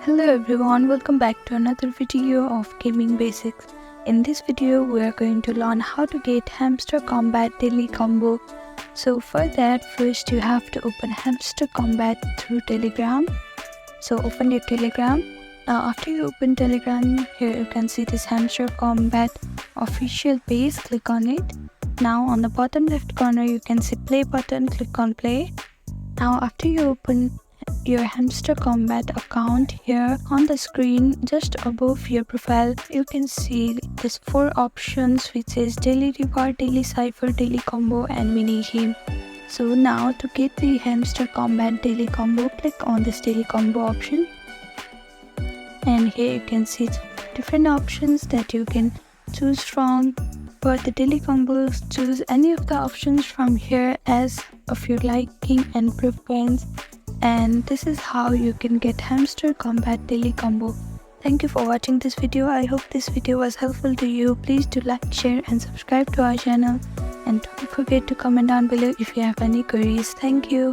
Hello everyone, welcome back to another video of Gaming Basics. In this video, we are going to learn how to get Hamster Kombat daily combo. So for that, first you have to open Hamster Kombat through Telegram. So open your Telegram. Now after you open Telegram, here you can see this Hamster Kombat official page. Click on it. Now on the bottom left corner, you can see play button. Click on play. Now after you open your Hamster Kombat account, here on the screen just above your profile you can see these 4 options, which is daily reward, daily cipher, daily combo and mini game. So now to get the Hamster Kombat daily combo, click on this daily combo option, and here you can see different options that you can choose from. For the daily combos, choose any of the options from here as of your liking and preference. And this is how you can get Hamster Kombat daily combo. Thank you for watching this video. I hope this video was helpful to you. Please do like, share and subscribe to our channel. And don't forget to comment down below if you have any queries. Thank you.